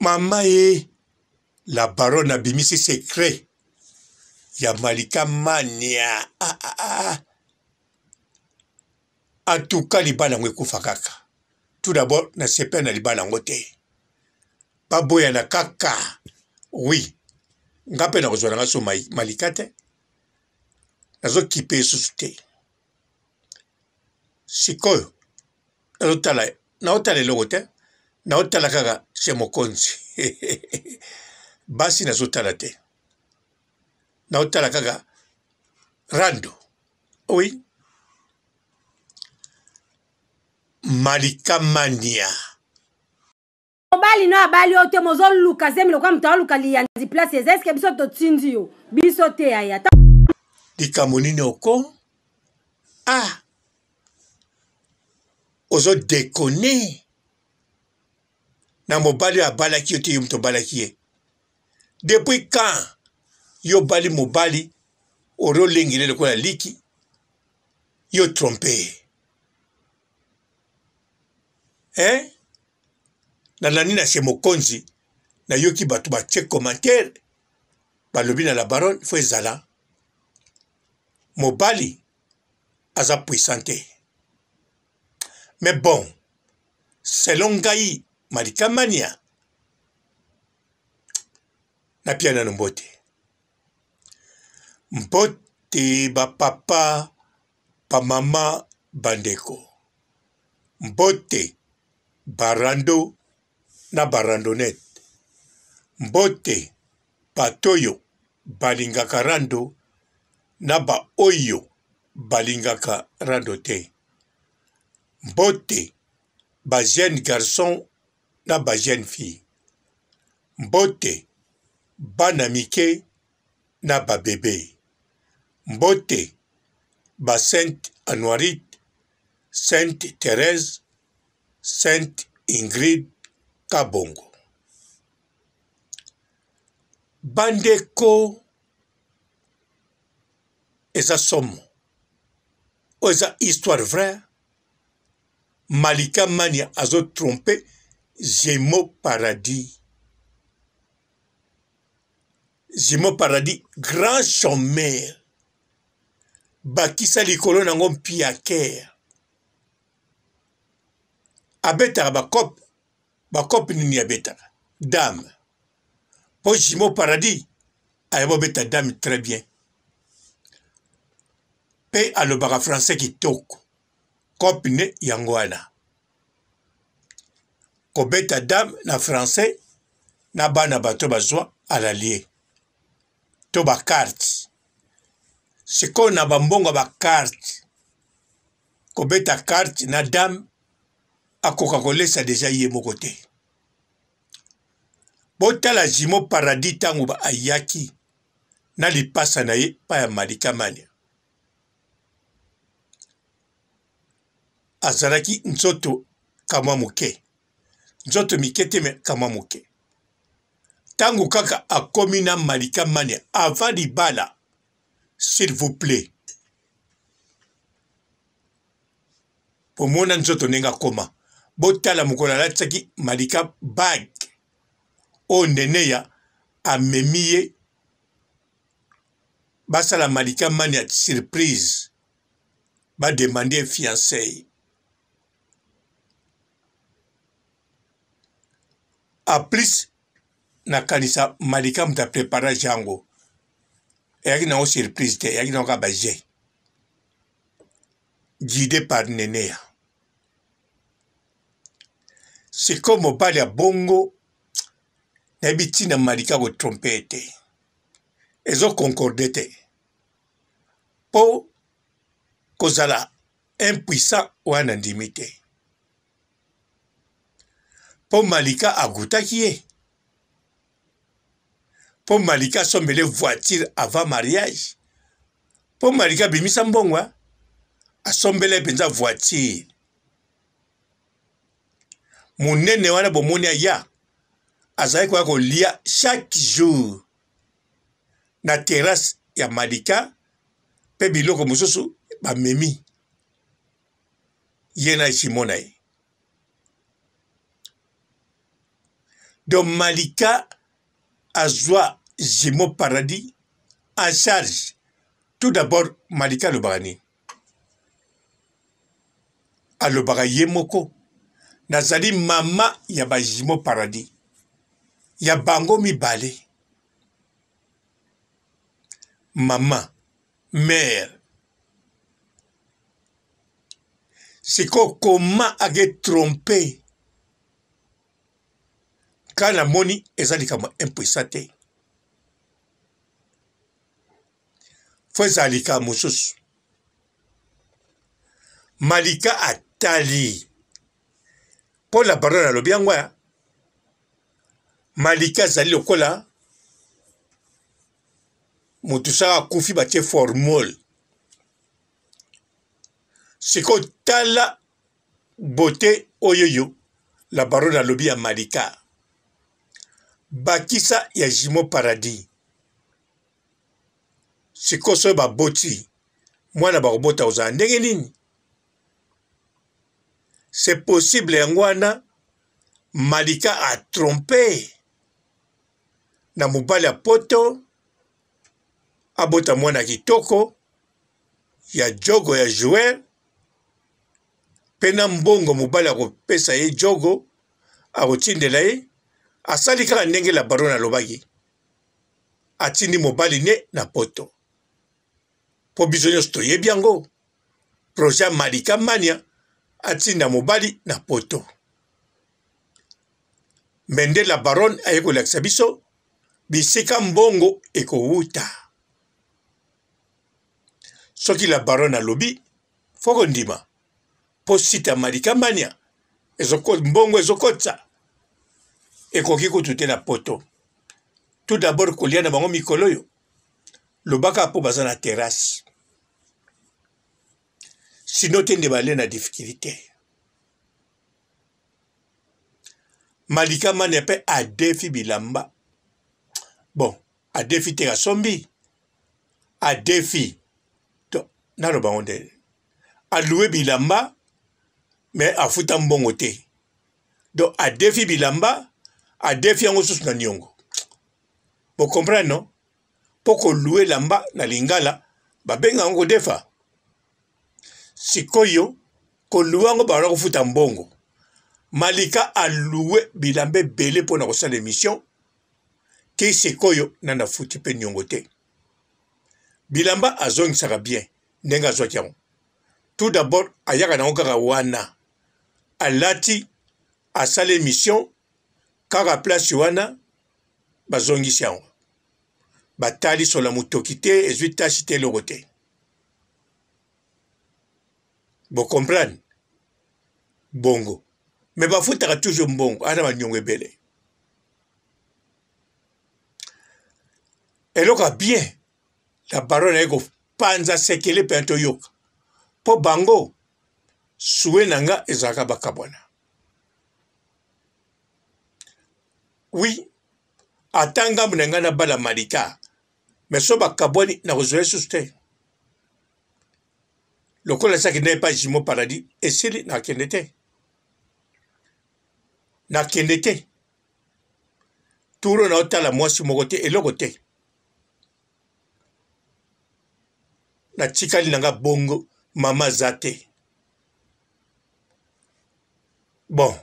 Mama e la baronne abimisi secret ya Malika Mania. En tout cas, libala ngwe kufa kaka. Tout d'abord, na sepe na libala ngote. Baboya na kaka. Oui. Ngape na kozwana nga so Malika te. Nazo kipe susu te. Sikoyo. Na otala eloko te. Na otala kaka chez mokonzi. Basi nazo tala te. Na otala kaka rando. Oui. Malika Mania. Obali no abali ote mozo luka zemilo kwa mtawa luka liyanzi place eske biso to tindi yo. Biso te aya. Dika monine oko. Ah. Ozo dekone. Na mobali abala ki yote yumto bala kiye. Depuis quand yo bali mobali oro lengile kwa liki yo trompe. Na lanina se mokonzi na yoki batu ba check commentaire balobi na la baronne fo ezala mobali aza puissante. Mais bon, selon Gaï Malika Mania na piana no mbote. Mbote ba papa pa mama bandeko. Mbote barando na barandonet. Mbote patoyo balingaka rando na ba oyo balingaka rando te. Mbote ba jeune garçon na ba jeune fille. Mbote bana mike na ba bébé. Mbote ba Sainte Anuarite, Sainte Thérèse, Sainte Ingrid Kabongo. Bandeko eza somo. Eza histoire vraie. Malika Mania azo trompé Gémeaux Paradis. Gémeaux Paradis, grand chômeur. Bakisa likolo nango mpiaker. Abeta bakop nini abeta. Dame. Pour Gémeaux Paradis, ayabo beta dame très bien. Pe alobaka français qui toko. Kopine yangoana. Kobeta dame na français na bana bato bazwa à l'allié. To ba carte. Siko na bambongo ba carte. Kobeta carte na dame akoka kolesa deja ye moko te. Botala Gémeaux Paradis tango ba ayaki na lipasa na ye pa ya Malika Mania. Azalaki nzoto kamwa muke. Nzoto mikete me kamwa muke. Tango kaka akomi na Malika Mania avant libala, s'il vous plaît. Pour mona nzoto nenga koma. Botala mukola latsaki Malika bag. O neneya amemiye basa la Malika Mania surprise. Ba demander fiancé. A plus na kanisa Malika mta prepara jango. Yaki na o surprise te, yaki na o kabaje. Guidé par Nenea. C'est comme au bal ya bongo, n'habiti na Malika go trompete. Ezo concordete. Po kozala impuissant wana ndimite. Po Malika agutaki ye. Po Malika sombele voiture avant mariage. Po Malika bimisa mbongwa asombele penza voiture. Munene wana bomoni ya azali kwa kolia chaque jour na terrasse ya Malika pe biloko mosusu ba memi yena Simona ye. Donc Malika azwa Jimo Paradis en charge. Tout d'abord, Malika Lobarani. Alobara Yemoko. Nazali mama yaba Jimo Paradis. Ya bango mibale. Maman, mère. C'est comment a trompé. Quand la moni ezali kama impuissante. Faut zalika mususu. Malika atali. Pour la baronne alobiangwa. Malika zali lokola. Mutusa kufi batie formule. Siko tala beauté oyoyo. La baronne alobi ya Malika. Bakisa ya Jimo Paradis. Siko so ba boti. Mwana bakobota oza ndenge nini. C'est possible yangwana. Malika a trompé. Na mubali ya poto. Abota mwana kitoko. Ya jogo ya joueur. Pena mbongo mubali akopesa ye jogo. Akotindela ye. Asali kaka ndenge la baronne alobaki. Atindi mobali ne na poto. Po bizonyo stoye biango. Projet Malika Mania. Atinda mobali na poto. Mende la baronne ayeko laksa biso. Bisika mbongo eko uta. Soki la baronne alobi. Foko ndima. Po sita Malika Mania. Mbongo ezokotsa. Ekoki kutute na poto. Tout d'abord kolia na bango mikoloyo. Lobaka po baza na terrasse. Sinon tende bale na difficulté. Malika Mania pe a défi bilamba. Bon, a défi te gasombi. A défi. Nalo bangonde. A loué bilamba. Mais a futa mbongo te. Donc a défi bilamba. A défi yango sous na nyongo. Vous comprenez, non? Poko loué lamba na lingala, babenga ngo defa. Sikoyo, ko loué ngo bara ko futa mbongo. Malika a loué bilambe belé pour na kosa l'émission. Ke sikoyo nana futi pe nyongo te. Bilamba azong saka bien, nenga zwakiango. Tout d'abord, ayaka na kaka wana. Alati a sa l'émission, kaka place wana, bazongi siango. Batali sur la mutokite et zuita chite le roté. Vous comprenez? Bongo. Mais ba foutara toujours bongo. Ana ma nyongwe bele. Et loka bien. La baronne ego panza sekele pento yok. Po bango. Soué nanga ezaka bakabwana. Oui. Atanga mnenga na bala Malika. Mais so bakabwani na rezoe suste. Lokola saki n'est pas Jimo Paradis. Et sili na kendete. Na kendete. Touro na otala mwasi mogote et logote. Na chikali nanga bongo mama zate. Bon.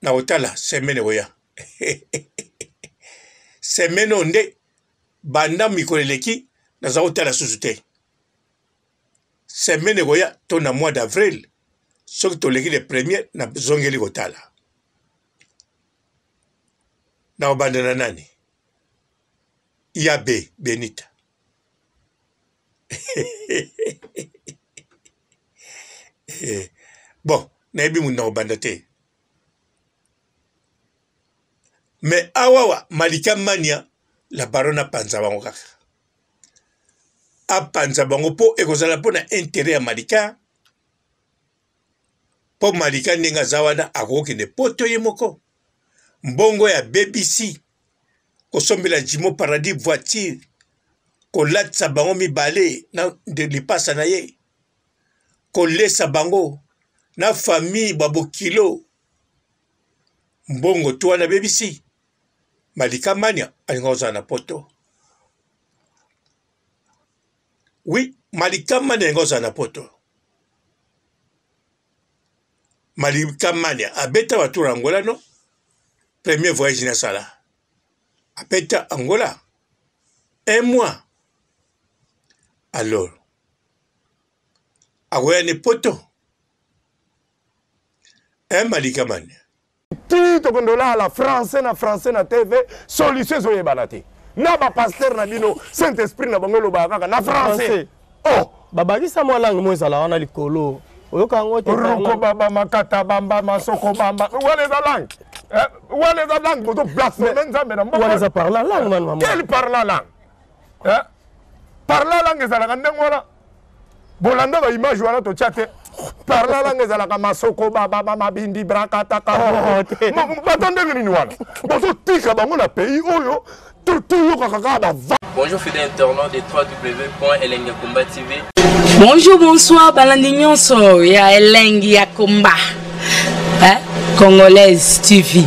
Na otala semene woya. Semene onde. Banda mikoleleki na za otala susute. Semaine goya to na mois d'avril. Sok to leki le premier na zongeli gotala. Na obanda na nani? Yabe Benita. Bon, na ebi mu na obanda te. Mais awawa Malika Mania la barona panza bango kaka. A panza bango po ekozala po na intérêt ya Malika. Po Malika nenga zawana akokende poto ye moko. Mbongo ya BBC. Kosombela Jimo Paradis voiture. Kolatsa bango mibale na de lipasa na ye. Kolesa bango na famille babo kilo. mbongo to wana BBC Malika Mania alingoza na poto. Oui, Malika Mania alingoza na poto. Malika Mania abeta watura Angola no. Premier voyage na sala. Abeta Angola. Un mois. Alors, agoya ne poto. Malika Mania. Tito kondola la français na TV solution zo yebanati. Na ba pasteur na bino Saint-Esprit na bangolo ba kaka na français. Oh, babakisa mwa langue mo ezala wana likolo. Oyoka ngo te roko baba makata bamba masoko bamba. Wale za langue. Wale za langue boto blasphème nzambe na mboka. Wale za parla langue man maman. Quel parla langue? Parla langue ezala kandengwana. Bolanda ba image wana to chate. Parla langue ezala masoko baba mama bindi brakata ka. Batande ngini wana. Boto tika bango na pays oyo. Bonjour fidèles internautes de www.elengiakomba TV. Bonjour, bonsoir, balandi nyonso ya Elengi ya Komba. Congolaise TV.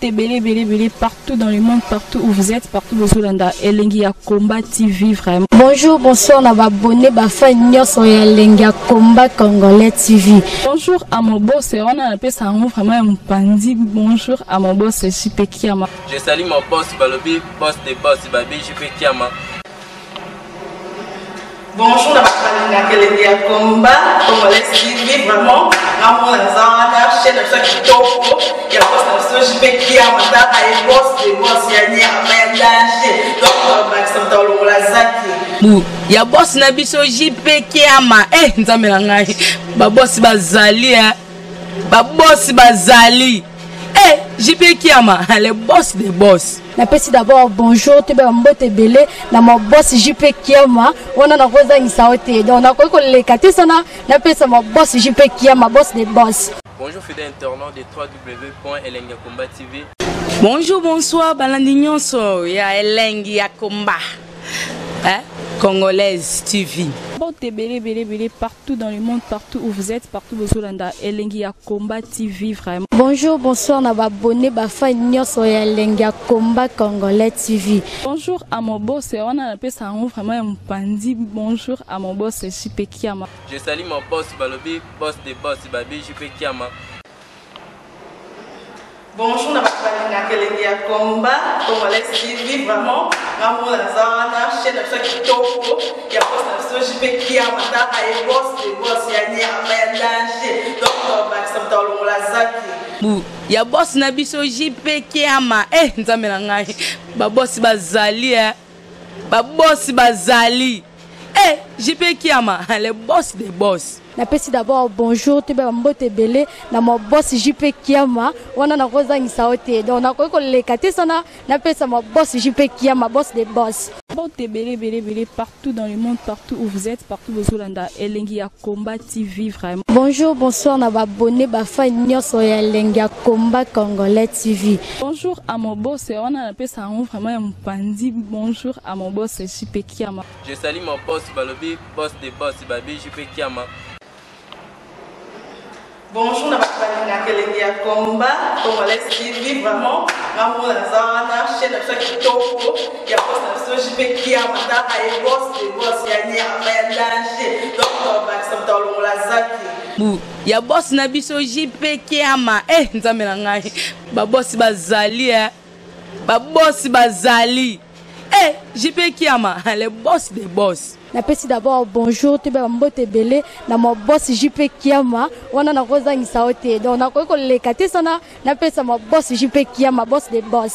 Belé partout dans le monde, partout où vous êtes, partout où vous êtes, Elengi ya Komba TV vraiment. Bonjour, bonsoir, on va abonner bafa nyonso ya Elengi ya Komba Congolais TV. Bonjour à mon boss, on a appelé ça vraiment un pandi. Bonjour à mon boss, JP Kiama. Je salue mon boss Balobi, boss des boss Babi, JP Kiama. Bonjour à la Elengi ya Komba Congolais TV vraiment. Ramon Lazana, chaîne de chaque topo, il y a boss de JP Kiama, et boss des boss, il y a un danger. Donc, Maxime Talon Lazaki. Il y a boss Nabiso JP Kiama. Nzambe na ngai. Ba boss bazali ba boss bazali. JP Kiama, le boss des boss. Napesi d'abord bonjour, te ba mbote belé na mon boss JP Kiama. On a na roza ngisaote. Donc na ko le katisana, napesa mon boss JP Kiama, boss des boss. Bonjour fidèles internautes de www.elengiakomba TV. Bonjour, bonsoir, balandi nyonso ya Elengi ya Komba. Congolaise TV. Belé partout dans le monde, partout où vous êtes, partout où vous êtes, Elengi ya Komba TV vraiment. Bonjour, bonsoir, on va abonner bafa nyonso ya Elengi ya Komba Congolais TV. Bonjour à mon boss, on a appelé ça vraiment un pandi. Bonjour à mon boss, JP Kiama. Je salue mon boss Balobi, boss des boss Babi, JP Kiama. Bonjour à Elengi ya Komba Congolais TV vraiment. Ramon Lazana, chaîne de chaque topo, il y a boss de JP Kiama, et boss des boss, il y a un danger. Donc, Maxime Talon Lazaki. Il y a boss Nabiso JP Kiama. Nzambe na ngai. Ba boss bazali ba boss bazali. JP Kiama, le boss des boss. Napesi d'abord bonjour, te ba mbote belé na mon boss JP Kiama. On a na roza ngisaote. Donc na ko le katisana, napesa mon boss JP Kiama, boss des boss. Belé partout dans le monde, partout où vous êtes, partout où vous êtes, Elengi ya Komba TV vraiment. Bonjour, bonsoir, on va abonner bafa nyonso ya Elengi ya Komba Congolais TV. Bonjour à mon boss, on a appelé ça vraiment un pandi. Bonjour à mon boss, JP Kiama. Je salue mon boss Balobi, boss des boss Babi, JP Kiama. Bonjour à Elengi ya Komba Congolais TV vraiment. Ramon Lazana, chaîne de chaque topo, il y a boss de JP Kiama, et boss des boss, il y a un danger. Donc, Maxime Talon Lazaki. Il y a boss Nabiso JP Kiama. Nzambe na ngai. Ba boss bazali ba boss bazali. JP Kiama, le boss des boss. Napesi d'abord bonjour, te ba mbote belé na mon boss JP Kiama. On a na roza ngisaote. Donc na ko le katisana, napesa mon boss JP Kiama, boss des boss.